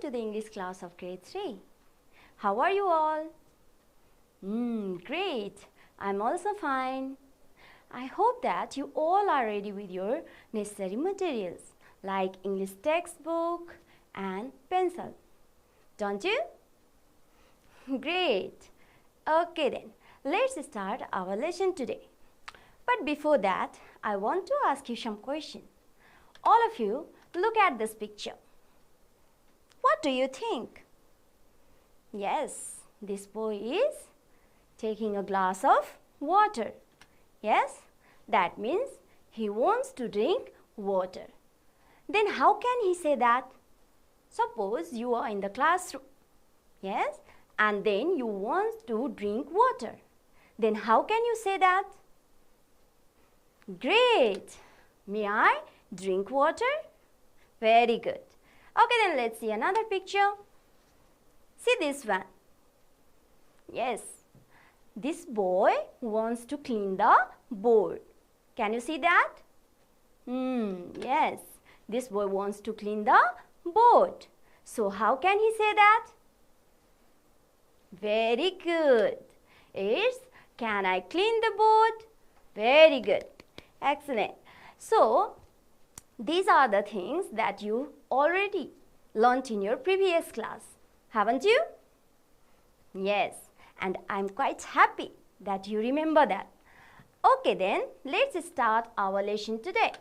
to the English class of grade 3. How are you all? Great. I'm also fine. I hope that you all are ready with your necessary materials like English textbook and pencil. Don't you? Great. Okay then, let's start our lesson today. But before that, I want to ask you some questions. All of you, look at this picture. What do you think? Yes, this boy is taking a glass of water. Yes, that means he wants to drink water. Then how can he say that? Suppose you are in the classroom. Yes, and then you want to drink water. Then how can you say that? Great! May I drink water? Very good. Okay, then let's see another picture. See this one. Yes, this boy wants to clean the board. Can you see that? Yes, this boy wants to clean the board. So how can he say that? Very good. It's, can I clean the board? Very good. Excellent. So, these are the things that you already learnt in your previous class, haven't you? Yes, and I'm quite happy that you remember that. Okay then, let's start our lesson today.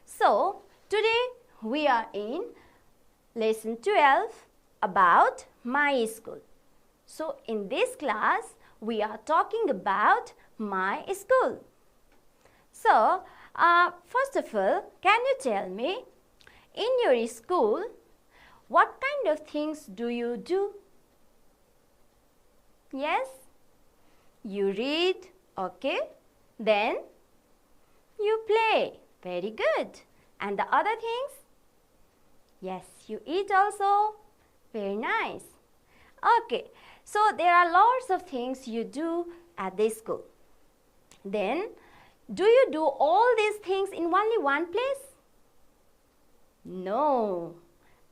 So, today we are in lesson 12 about my school. So, in this class, we are talking about my school. So, first of all, can you tell me, in your school, what kind of things do you do? Yes? You read, okay. Then, you play. Very good. And the other things? Yes, you eat also. Very nice. Okay, so there are lots of things you do at the school. Then, do you do all these things in only one place? No.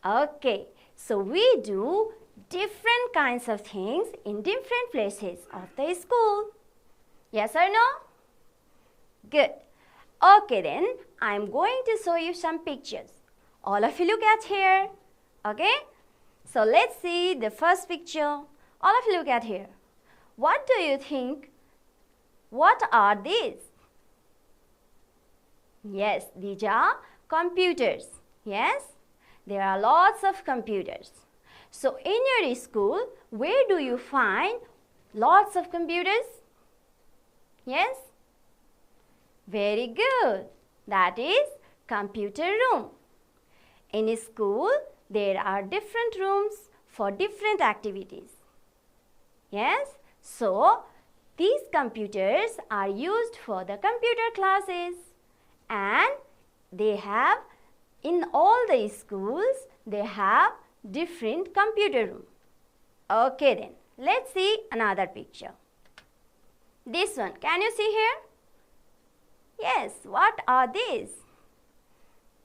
Okay, so we do different kinds of things in different places of the school. Yes or no? Good. Okay then, I am going to show you some pictures. All of you look at here. Okay? So let's see the first picture. All of you look at here. What do you think? What are these? Yes, these are computers. Yes, there are lots of computers. So in your school, where do you find lots of computers? Yes? Very good. That is computer room. In school, there are different rooms for different activities. Yes? So, these computers are used for the computer classes. And they have, in all the schools, they have different computer room. Okay then, let's see another picture. This one, can you see here? Yes, what are these?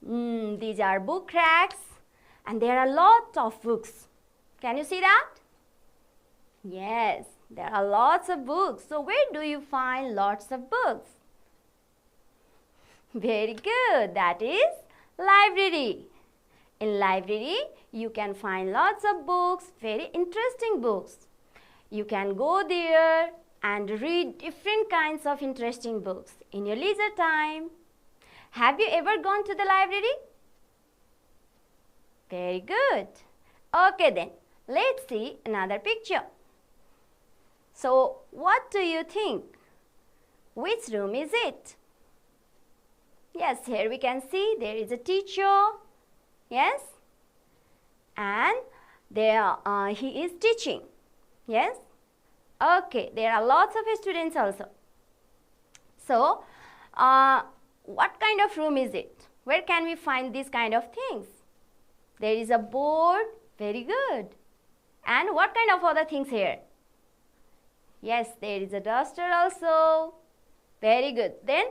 These are book racks and there are lots of books. Can you see that? Yes, there are lots of books. So where do you find lots of books? Very good. That is library. In library, you can find lots of books, very interesting books. You can go there and read different kinds of interesting books in your leisure time. Have you ever gone to the library? Very good. Okay then, let's see another picture. So, what do you think? Which room is it? Yes, here we can see there is a teacher. Yes? And there he is teaching. Yes? Okay, there are lots of students also. So, what kind of room is it? Where can we find these kind of things? There is a board. Very good. And what kind of other things here? Yes, there is a duster also. Very good. Then,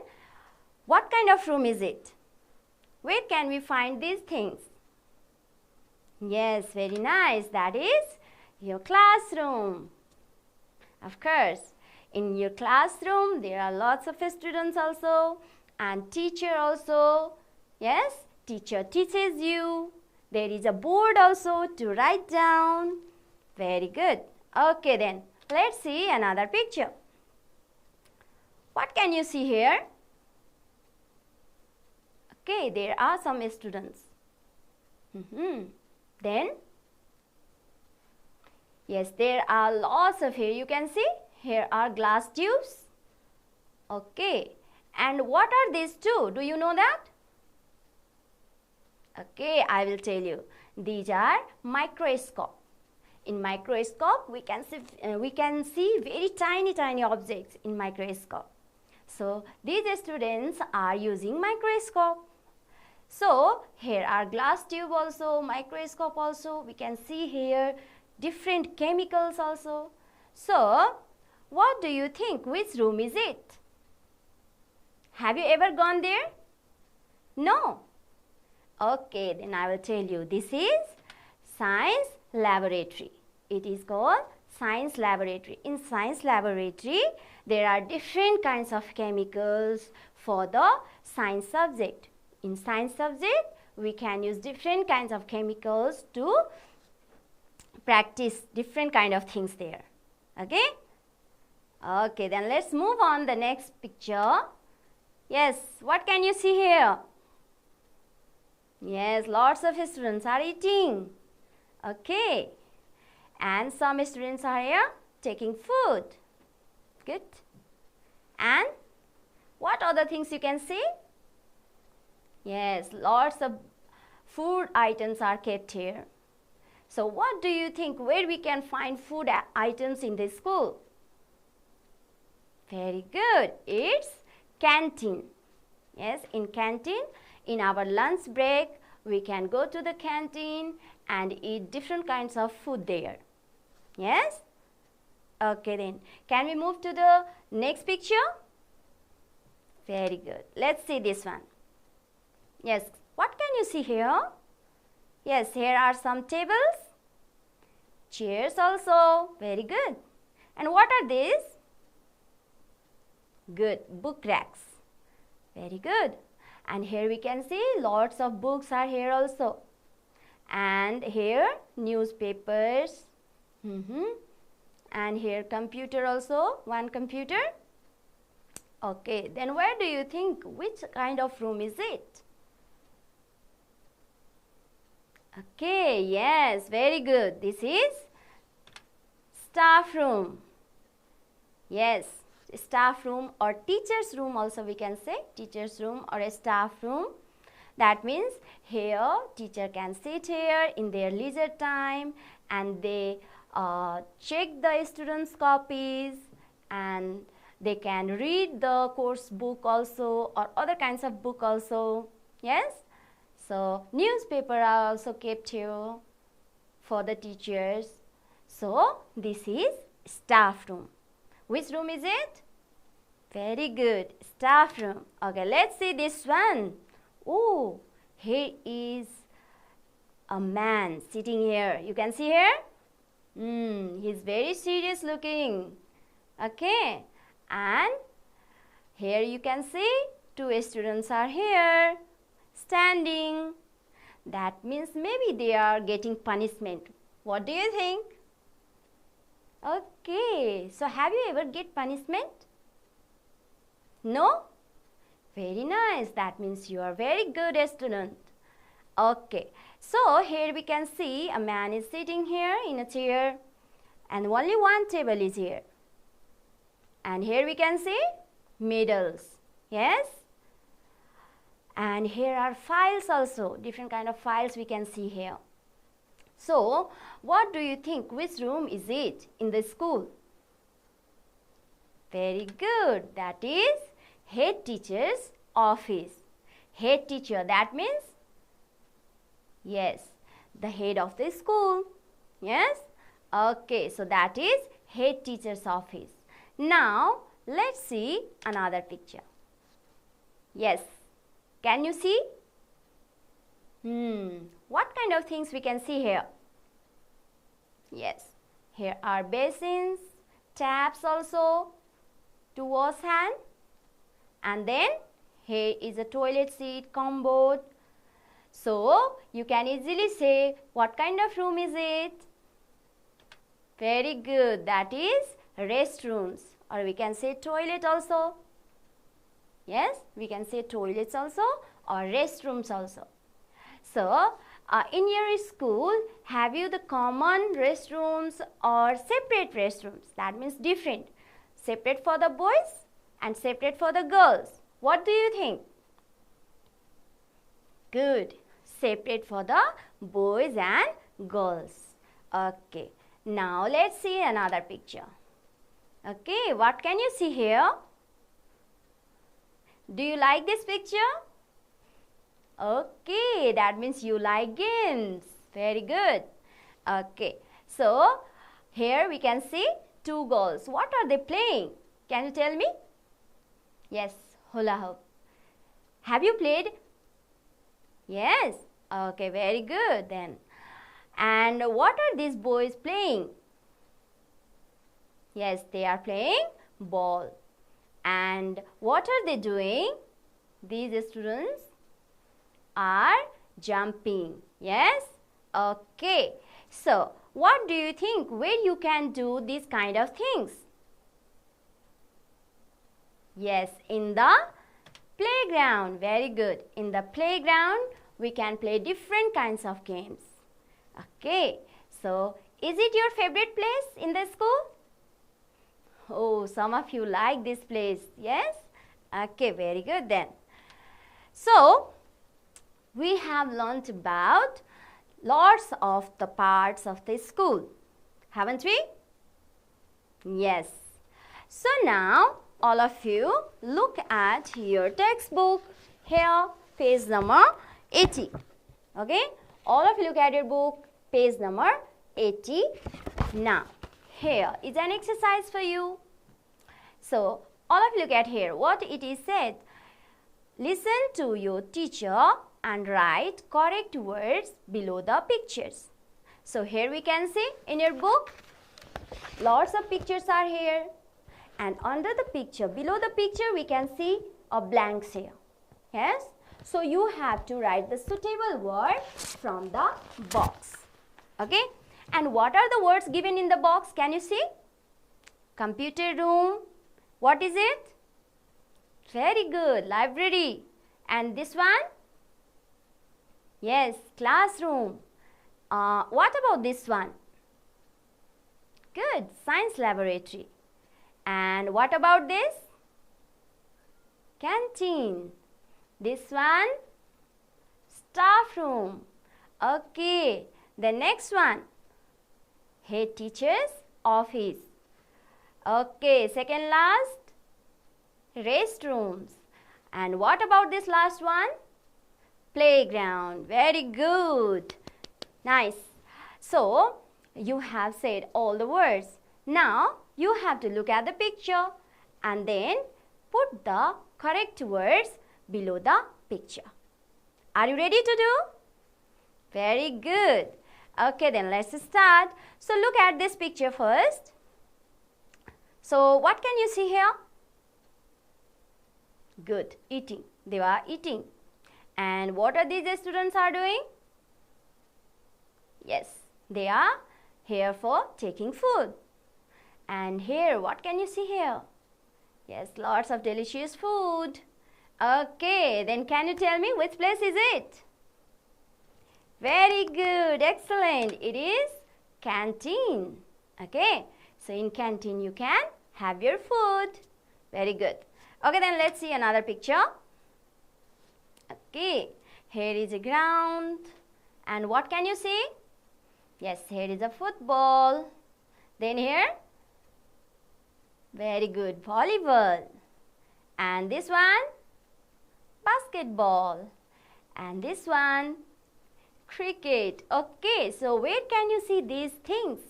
what kind of room is it? Where can we find these things? Yes, very nice. That is your classroom. Of course, in your classroom there are lots of students also and teacher also. Yes, teacher teaches you. There is a board also to write down. Very good. Okay then, let's see another picture. What can you see here? Okay, there are some students. Then, yes, there are lots of here. You can see here are glass tubes. Okay, and what are these two? Do you know that? Okay, I will tell you. These are microscope. In microscope, we can see very tiny objects in microscope. So these students are using microscope. So here are glass tube also, microscope also. We can see here different chemicals also. So what do you think? Which room is it? Have you ever gone there? No? Okay, then I will tell you. This is science laboratory. It is called science laboratory. In science laboratory, there are different kinds of chemicals for the science subject. In science subject, we can use different kinds of chemicals to practice different kind of things there. Okay? Okay, then let's move on the next picture. Yes, what can you see here? Yes, lots of students are eating. Okay. And some students are here taking food. Good. And what other things you can see? Yes, lots of food items are kept here. So what do you think, where we can find food items in this school? Very good. It's canteen. Yes, in canteen, in our lunch break, we can go to the canteen and eat different kinds of food there. Yes? Okay then. Can we move to the next picture? Very good. Let's see this one. Yes, what can you see here? Yes, here are some tables, chairs also. Very good. And what are these? Good, book racks. Very good. And here we can see lots of books are here also. And here newspapers. And here computer also, one computer. Okay, then where do you think, which kind of room is it? Okay, yes, very good. This is staff room. Yes, staff room or teacher's room also we can say. Teacher's room or a staff room. That means here teacher can sit here in their leisure time and they check the students' copies and they can read the course book also or other kinds of book also. Yes. So newspaper are also kept here for the teachers. So this is staff room. Which room is it? Very good, staff room. Okay, let's see this one. Oh, here is a man sitting here. You can see here? He's very serious looking. Okay, and here you can see two students are here standing. That means maybe they are getting punishment. What do you think? Okay, so have you ever get punishment? No? Very nice. That means you are very good student. Okay, so here we can see a man is sitting here in a chair and only one table is here. And here we can see medals. Yes? And here are files also, different kind of files we can see here. So, what do you think, which room is it in the school? Very good, that is head teacher's office. Head teacher, that means, yes, the head of the school. Yes? Okay, so that is head teacher's office. Now, let's see another picture. Yes, can you see? What kind of things we can see here? Yes, here are basins, taps also to wash hand, and then here is a toilet seat, commode. So you can easily say what kind of room is it? Very good, that is restrooms, or we can say toilet also. Yes, we can say toilets also or restrooms also. So in your school, have you the common restrooms or separate restrooms? That means different. Separate for the boys and separate for the girls. What do you think? Good. Separate for the boys and girls. Okay. Now let's see another picture. Okay. What can you see here? Do you like this picture? Okay. That means you like games. Very good. Okay. So here we can see two girls. What are they playing? Can you tell me? Yes, hula hoop. Have you played? Yes. Okay, very good then. And what are these boys playing? Yes, they are playing ball. And what are they doing? These students are jumping. Yes? Okay. So, what do you think where you can do these kind of things? Yes, in the playground. Very good. In the playground, we can play different kinds of games. Okay. So, is it your favorite place in the school? Oh, some of you like this place. Yes? Okay, very good then. So, we have learnt about lots of the parts of the school. Haven't we? Yes. So, now all of you look at your textbook. Here, page number 80. Okay? All of you look at your book, page number 80. Now, here is an exercise for you. So, all of you look at here. What it is said. Listen to your teacher and write correct words below the pictures. So, here we can see in your book, lots of pictures are here. And under the picture, below the picture, we can see a blank here. Yes? So, you have to write the suitable word from the box. Okay? And what are the words given in the box? Can you see? Computer room. What is it? Very good. Library. And this one? Yes, classroom. What about this one? Good. Science laboratory. And what about this? Canteen. This one? Staff room. Okay. The next one? Head teacher's office. Okay. Second last? Restrooms. And what about this last one? Playground. Very good. Nice. So, you have said all the words. Now, you have to look at the picture and then put the correct words below the picture. Are you ready to do? Very good. Okay, then let's start. So, look at this picture first. So, what can you see here? Good. Eating. They are eating. And what are these students are doing? Yes, they are here for taking food. And here, what can you see here? Yes, lots of delicious food. Okay, then can you tell me which place is it? Very good, excellent. It is canteen. Okay, so in canteen you can have your food. Very good. Okay, then let's see another picture. Okay, here is a ground. And what can you see? Yes, here is a football. Then here? Very good, volleyball. And this one? Basketball. And this one? Cricket. Okay, so where can you see these things?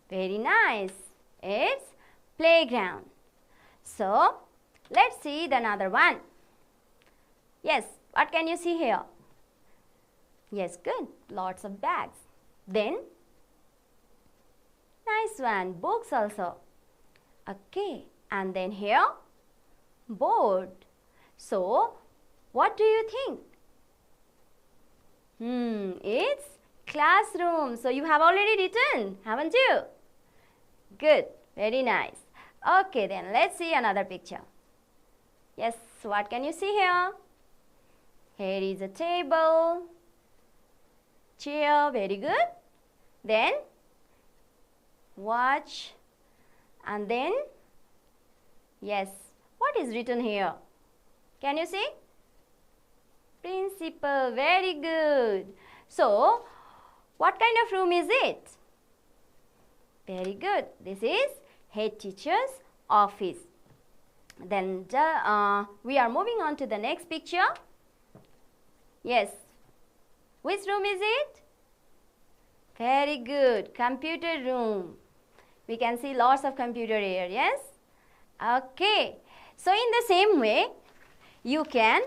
Very nice. It's playground. So, let's see the another one. Yes, what can you see here? Yes, good. Lots of bags. Then, nice one. Books also. Okay. And then here, board. So, what do you think? It's classroom. So, you have already written, haven't you? Good. Very nice. Okay, then let's see another picture. Yes, what can you see here? Here is a table, chair, very good. Then, watch, and then, yes, what is written here? Can you see? Principal, very good. So, what kind of room is it? Very good. This is head teacher's office. Then we are moving on to the next picture. Yes. Which room is it? Very good. Computer room. We can see lots of computer here. Yes? Okay. So, in the same way, you can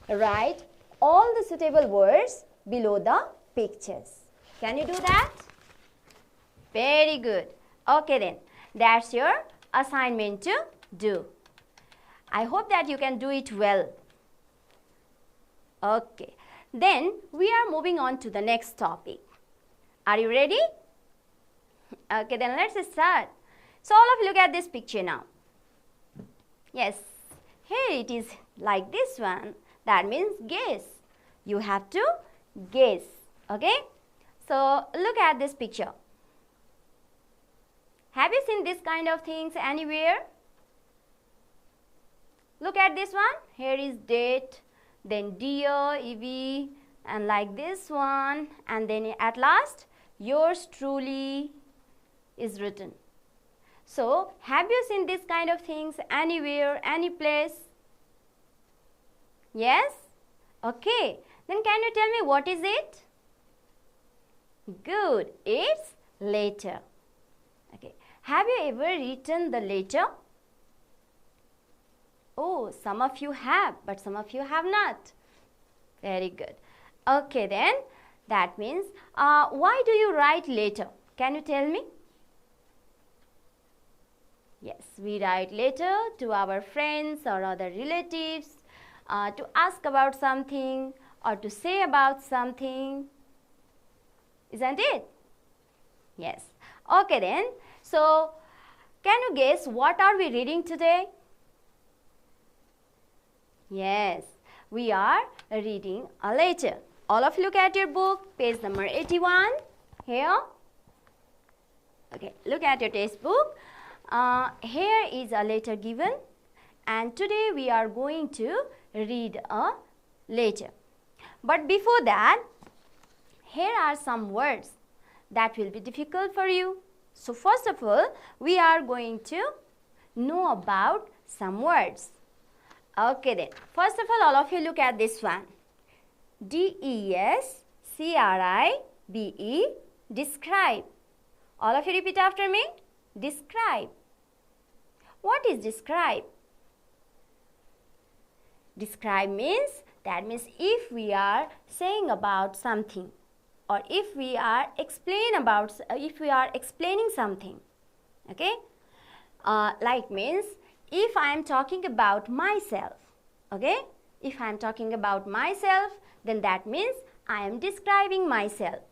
write all the suitable words below the pictures. Can you do that? Very good. Okay then. That's your assignment to do. I hope that you can do it well. Okay. Then we are moving on to the next topic. Are you ready? Okay, then let's start. So all of you look at this picture now. Yes. Here it is like this one. That means guess. You have to guess. Okay. So look at this picture. Have you seen this kind of things anywhere? Look at this one. Here is date, then dear, EV, and like this one. And then at last, yours truly is written. So, have you seen this kind of things anywhere, any place? Yes? Okay. Then can you tell me what is it? Good. It's letter. Okay. Have you ever written the letter? Oh, some of you have, but some of you have not. Very good. Okay then, that means, why do you write letter? Can you tell me? Yes, we write letter to our friends or other relatives to ask about something or to say about something. Isn't it? Yes. Okay then. So, can you guess what are we reading today? Yes, we are reading a letter. All of you look at your book, page number 81. Here. Okay, look at your textbook. Here is a letter given, and today we are going to read a letter. But before that, here are some words that will be difficult for you. So first of all, we are going to know about some words. Okay then, first of all of you look at this one. D-E-S-C-R-I-B-E, describe. All of you repeat after me. Describe. What is describe? Describe means, that means if we are saying about something, or if we are explaining something. Okay? Like means, if I am talking about myself, okay? If I am talking about myself, then that means I am describing myself.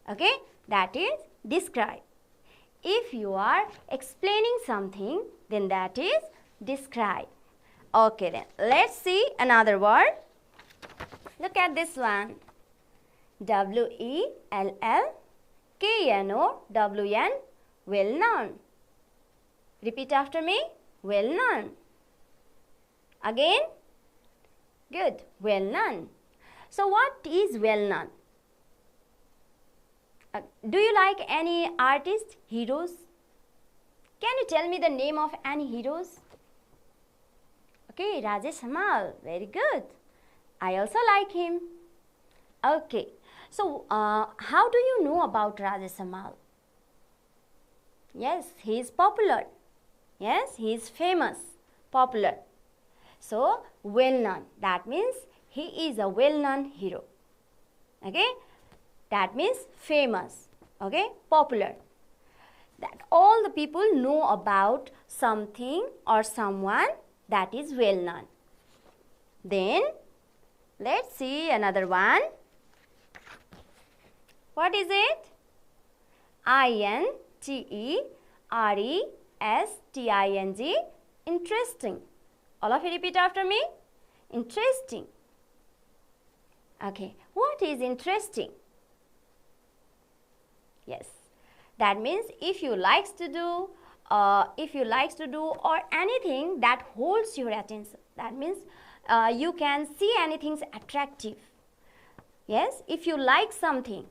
Okay? That is describe. If you are explaining something, then that is describe. Okay then, let's see another word. Look at this one. W-E-L-L-K-N-O-W-N, well known. Repeat after me. Well known. Again. Good. Well known. So what is well known? Do you like any artist, heroes? Can you tell me the name of any heroes? Okay, Rajesh Hamal. Very good. I also like him. Okay. So, how do you know about Rajesh Hamal? Yes, he is popular. Yes, he is famous, popular. So, well known. That means he is a well known hero. Okay, that means famous. Okay, popular. That all the people know about something or someone that is well known. Then let's see another one. What is it? interesting. Interesting. All of you repeat after me. Interesting. Okay, what is interesting? Yes, that means if you likes to do or anything that holds your attention. That means you can see anything attractive. Yes, if you like something,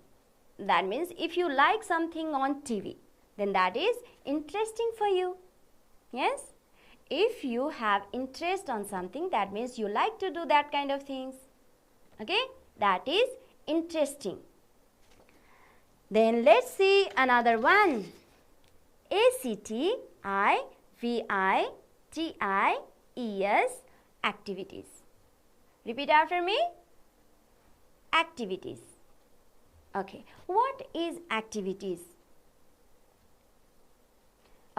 that means if you like something on TV, then that is interesting for you. Yes, if you have interest on something, that means you like to do that kind of things. Okay, that is interesting. Then let's see another one. activities. Activities. Repeat after me. Activities. Okay, what is activities?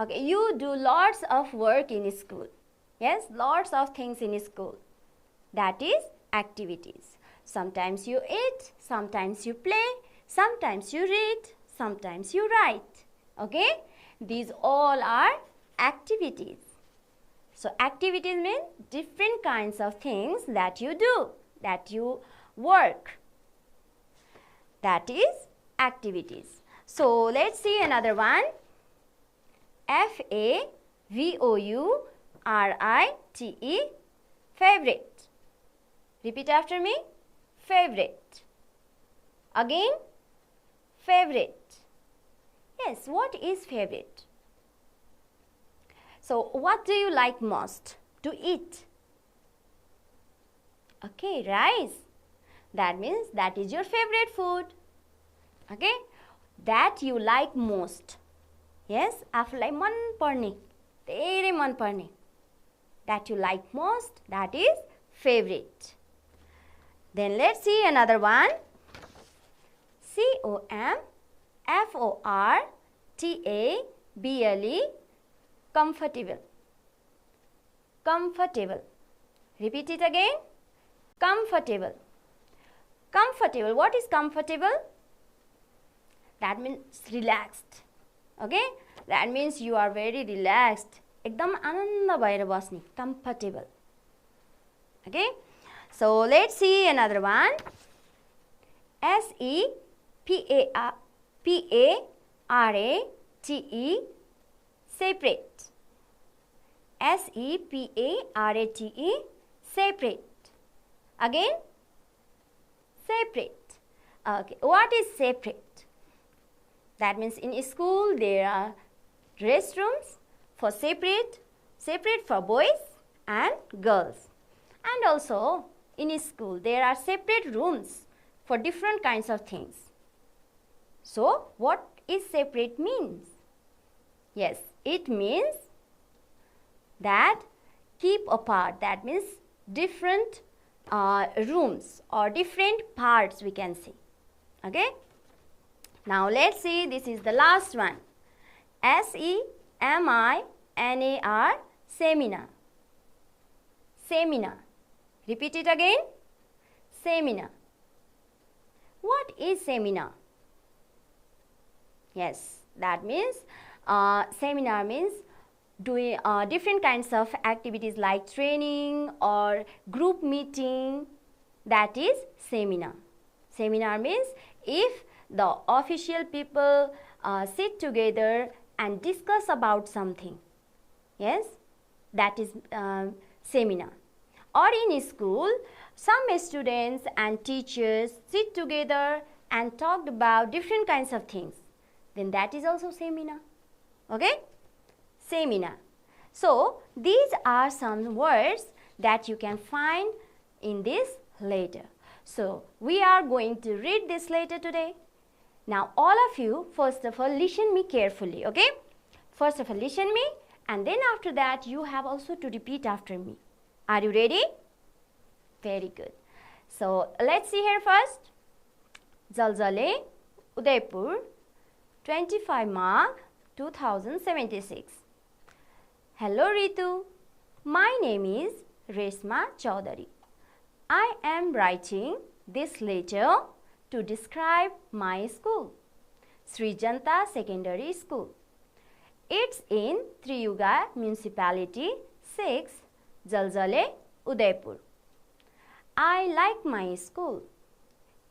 Okay, you do lots of work in school. Yes, lots of things in school. That is activities. Sometimes you eat, sometimes you play, sometimes you read, sometimes you write. Okay, these all are activities. So activities mean different kinds of things that you do, that you work. That is activities. So let's see another one. favorite. Favorite. Repeat after me. Favorite. Again. Favorite. Yes, what is favorite? So what do you like most to eat? Okay, rice. That means that is your favorite food. Okay, that you like most. Yes, आफूलाई मन पर्ने, धेरै मन पर्ने. That you like most, that is favorite. Then let's see another one. comfortable. Comfortable. Comfortable. Repeat it again. Comfortable. Comfortable. What is comfortable? That means relaxed. Okay, that means you are very relaxed. एकदम आनन्द भएर बस्ने. Comfortable. Okay, so let's see another one. separate. Separate. Separate. Again, separate. Okay, what is separate? That means in school there are restrooms for separate for boys and girls. And also in school there are separate rooms for different kinds of things. So what is separate means? Yes, it means that keep apart. That means different rooms or different parts we can say. Okay. Now let's see, this is the last one. seminar. Seminar. Seminar. Repeat it again. Seminar. What is seminar? Yes, that means seminar means doing different kinds of activities like training or group meeting. That is seminar. Seminar means if the official people sit together and discuss about something. Yes, that is seminar. Or in school, some students and teachers sit together and talked about different kinds of things. Then that is also seminar. Okay? Seminar. So, these are some words that you can find in this letter. So, we are going to read this letter today. Now, all of you, first of all, listen me carefully, okay? First of all, listen me, and then after that, you have also to repeat after me. Are you ready? Very good. So, let's see here first. Jalzale, Udaipur, 25 March 2076. Hello Ritu, my name is Resma Chaudhary. I am writing this letter to describe my school, Sri Janta Secondary School. It's in Triyuga Municipality 6, Jalzale, Udaipur. I like my school.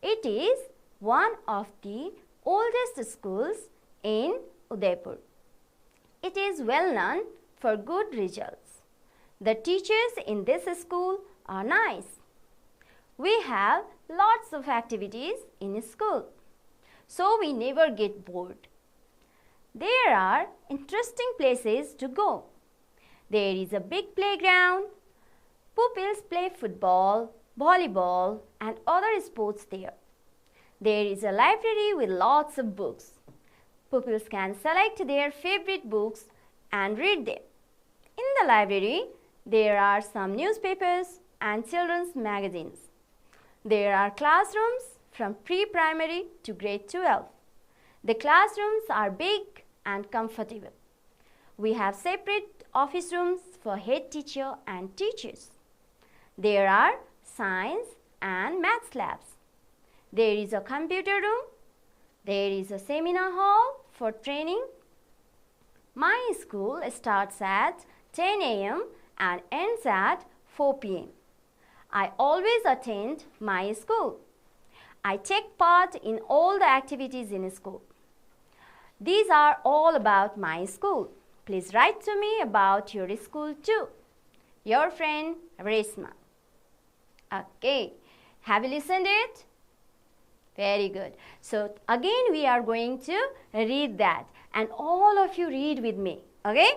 It is one of the oldest schools in Udaipur. It is well known for good results. The teachers in this school are nice. We have lots of activities in school, so we never get bored. There are interesting places to go. There is a big playground. Pupils play football, volleyball, and other sports there. There is a library with lots of books. Pupils can select their favorite books and read them. In the library, there are some newspapers and children's magazines. There are classrooms from pre-primary to grade 12. The classrooms are big and comfortable. We have separate office rooms for head teacher and teachers. There are science and maths labs. There is a computer room. There is a seminar hall for training. My school starts at 10 a.m. and ends at 4 p.m. I always attend my school. I take part in all the activities in school. These are all about my school. Please write to me about your school too. Your friend Resma. Okay, have you listened it? Very good. So again we are going to read that and all of you read with me. Okay?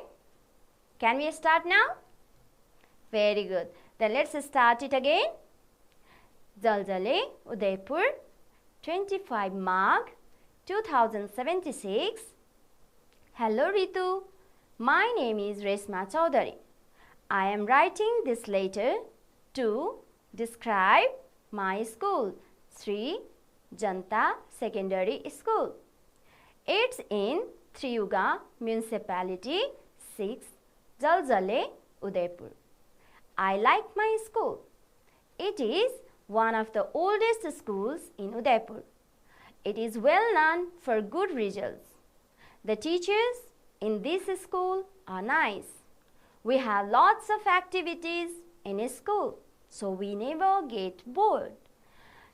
Can we start now? Very good. Then let's start it again. Jalzale, Udaipur, 25 March 2076. Hello Ritu, my name is Resma Chaudhary. I am writing this letter to describe my school, Sri Janta Secondary School. It's in Triyuga Municipality 6, Jalzale, Udaipur. I like my school. It is one of the oldest schools in Udaipur. It is well known for good results. The teachers in this school are nice. We have lots of activities in school, so we never get bored.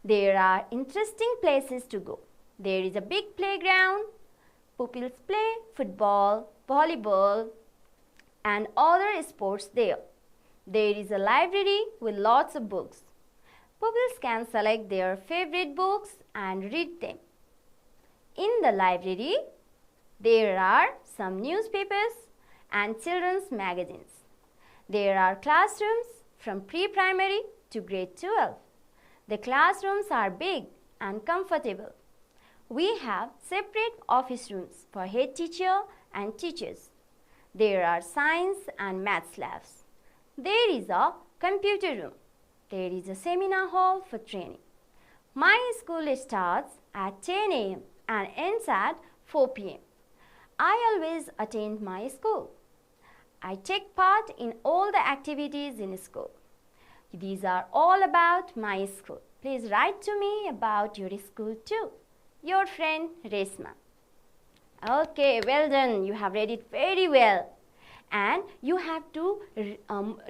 There are interesting places to go. There is a big playground. Pupils play football, volleyball, and other sports there. There is a library with lots of books. Pupils can select their favorite books and read them. In the library, there are some newspapers and children's magazines. There are classrooms from pre-primary to grade 12. The classrooms are big and comfortable. We have separate office rooms for head teacher and teachers. There are science and maths labs. There is a computer room. There is a seminar hall for training. My school starts at 10 a.m. and ends at 4 p.m. I always attend my school. I take part in all the activities in school. These are all about my school. Please write to me about your school too. Your friend Resma. Okay, well done. You have read it very well. And you have to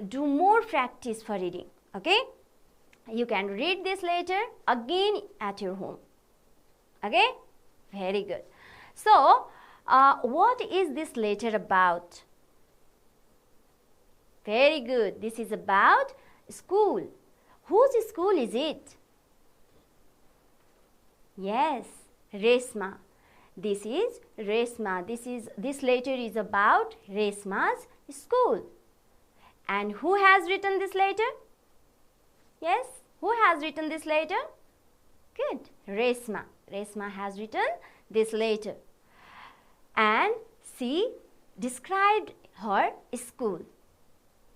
do more practice for reading. Okay? You can read this later again at your home. Okay? Very good. So, what is this letter about? Very good. This is about school. Whose school is it? Yes, Resma. This is Resma. This letter is about Resma's school. And who has written this letter? Yes, who has written this letter? Good, Resma. Resma has written this letter. And she described her school.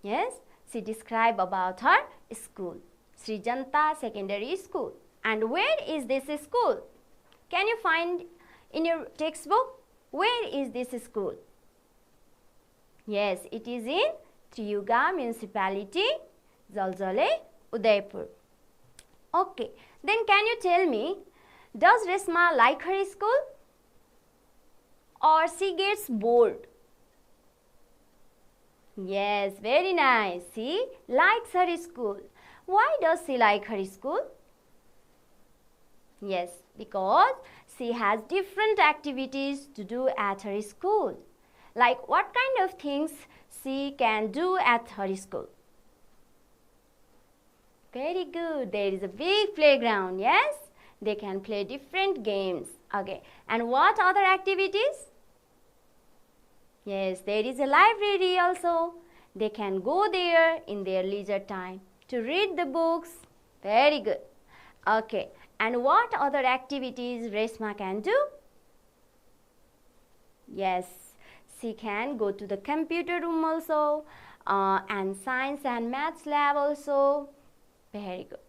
Yes, she described about her school, Sri Janta Secondary School. And where is this school? Can you find in your textbook? Where is this school? Yes, it is in Triyuga Municipality, Jalzale, Udaipur. Okay, then can you tell me, does Resma like her school? Or she gets bored? Yes, very nice. She likes her school. Why does she like her school? Yes, because she has different activities to do at her school. Like what kind of things she can do at her school? Very good. There is a big playground, yes? They can play different games. Okay. And what other activities? Yes, there is a library also. They can go there in their leisure time to read the books. Very good. Okay. And what other activities Resma can do? Yes, she can go to the computer room also, and science and maths lab also. Very good.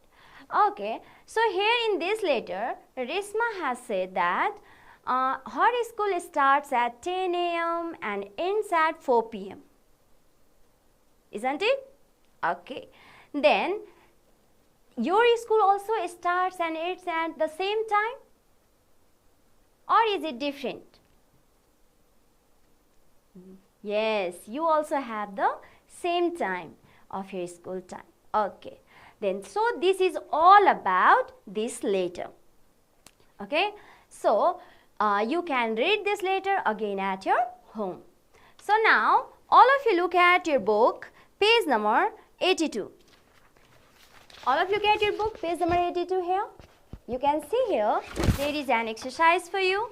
Okay, so here in this letter, Resma has said that her school starts at 10 a.m. and ends at 4 p.m. Isn't it? Okay. Then, your school also starts and ends at the same time? Or is it different? Yes, you also have the same time of your school time. Okay. Then, so this is all about this letter. Okay. So, you can read this letter again at your home. So, now all of you look at your book, page number 82. All of you look at your book, page number 82 here. You can see here, there is an exercise for you.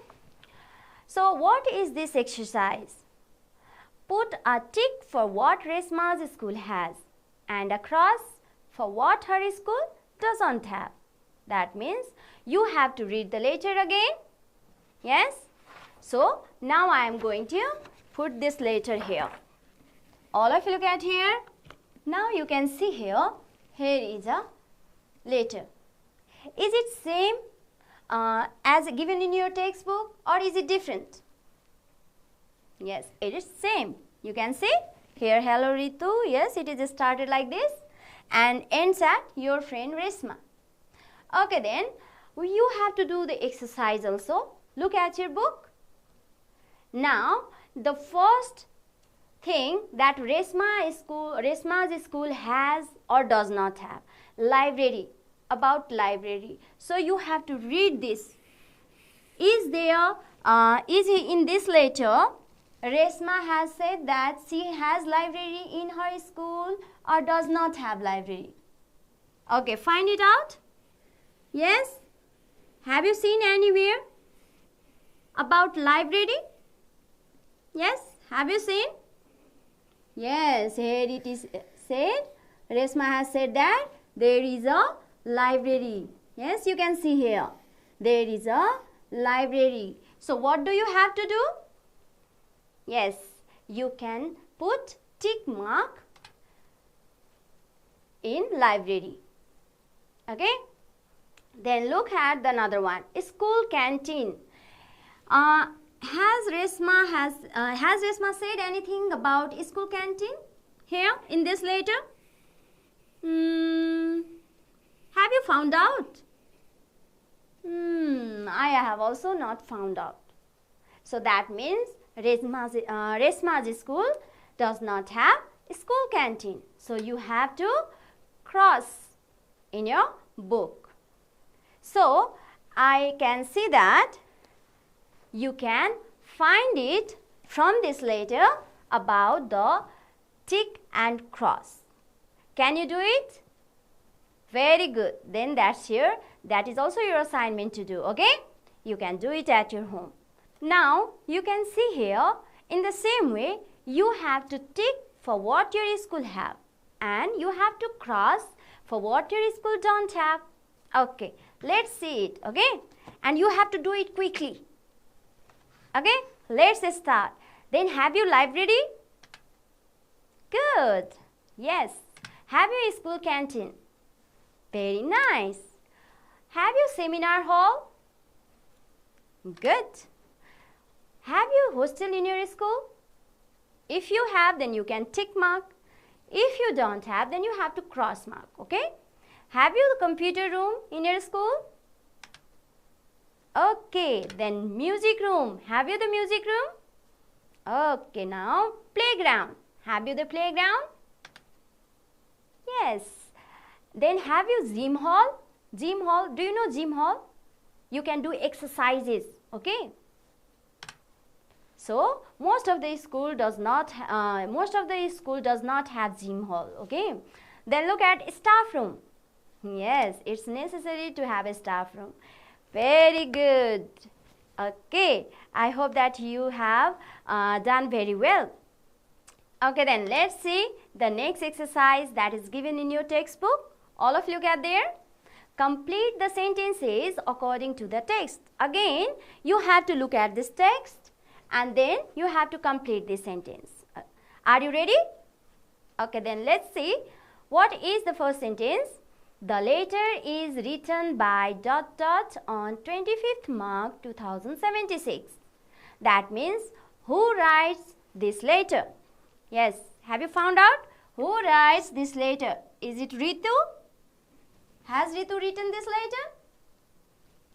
So, what is this exercise? Put a tick for what Resma's school has and a cross for what her school doesn't have. That means you have to read the letter again. Yes? So, now I am going to put this letter here. All of you look at here. Now you can see here, here is a letter. Is it same as given in your textbook or is it different? Yes, it is same. You can see here, hello Ritu. Yes, it is started like this and ends at your friend Resma. Okay, then you have to do the exercise also. Look at your book. Now, the first thing that Resma's school has or does not have, library, about library. So, you have to read this. Is there, in this letter, Resma has said that she has library in her school or does not have library? Okay, find it out. Yes? Have you seen anywhere about library? Yes? Have you seen? Yes, here it is said. Resma has said that there is a library. Yes, you can see here. There is a library. So, what do you have to do? Yes, you can put tick mark in library. Okay? Then look at the another one. School canteen. Has Resma said anything about school canteen here in this letter? Have you found out? I have also not found out. So that means Resma's school does not have school canteen. So you have to cross in your book. So I can see that you can find it from this letter about the tick and cross. Can you do it? Very good. Then that is also your assignment to do. Okay? You can do it at your home. Now you can see here, in the same way, you have to tick for what your school have and you have to cross for what your school don't have. Okay, let's see it. Okay, and you have to do it quickly. Okay, let's start. Then have you library? Good. Yes. Have you school canteen? Very nice. Have you seminar hall? Good. Have you hostel in your school? If you have, then you can tick mark. If you don't have, then you have to cross mark. Okay? Have you the computer room in your school? Okay, then music room. Have you the music room? Okay, now playground. Have you the playground? Yes. Then have you gym hall? Gym hall. Do you know gym hall? You can do exercises. Okay. So most of the school does not have gym hall. Okay. Then look at staff room. Yes, it's necessary to have a staff room. Very good. Okay, I hope that you have done very well. Okay, then let's see the next exercise that is given in your textbook. All of you get there? Complete the sentences according to the text. Again, you have to look at this text and then you have to complete this sentence. Are you ready? Okay, then let's see. What is the first sentence? The letter is written by ... on 25th March 2076. That means who writes this letter? Yes, have you found out who writes this letter? Is it Ritu? Has Ritu written this letter?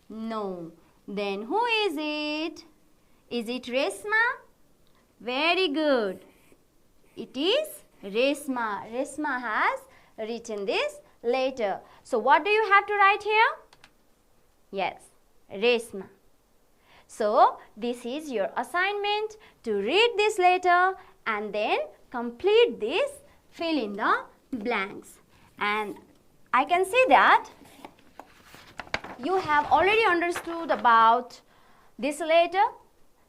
No. Then who is it? Is it Resma? Very good. It is Resma. Resma has written this letter. So what do you have to write here? Yes, Resma. So this is your assignment to read this letter and then complete this, fill in the blanks. And I can see that you have already understood about this letter.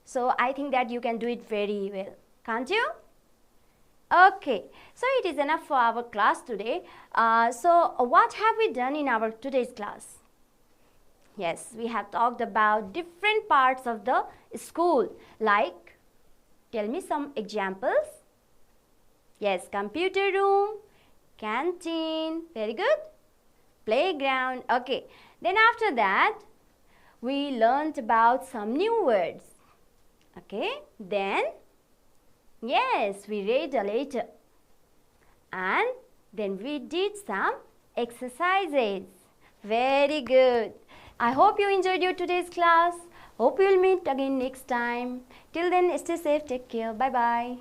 So I think that you can do it very well. Can't you? Okay, so it is enough for our class today. So what have we done in our today's class? Yes, we have talked about different parts of the school. Like, tell me some examples. Yes, computer room, canteen, very good. Playground, okay. Then after that, we learnt about some new words. Okay, then yes, we read a letter and then we did some exercises. Very good. I hope you enjoyed your today's class. Hope we will meet again next time. Till then, stay safe, take care. Bye-bye.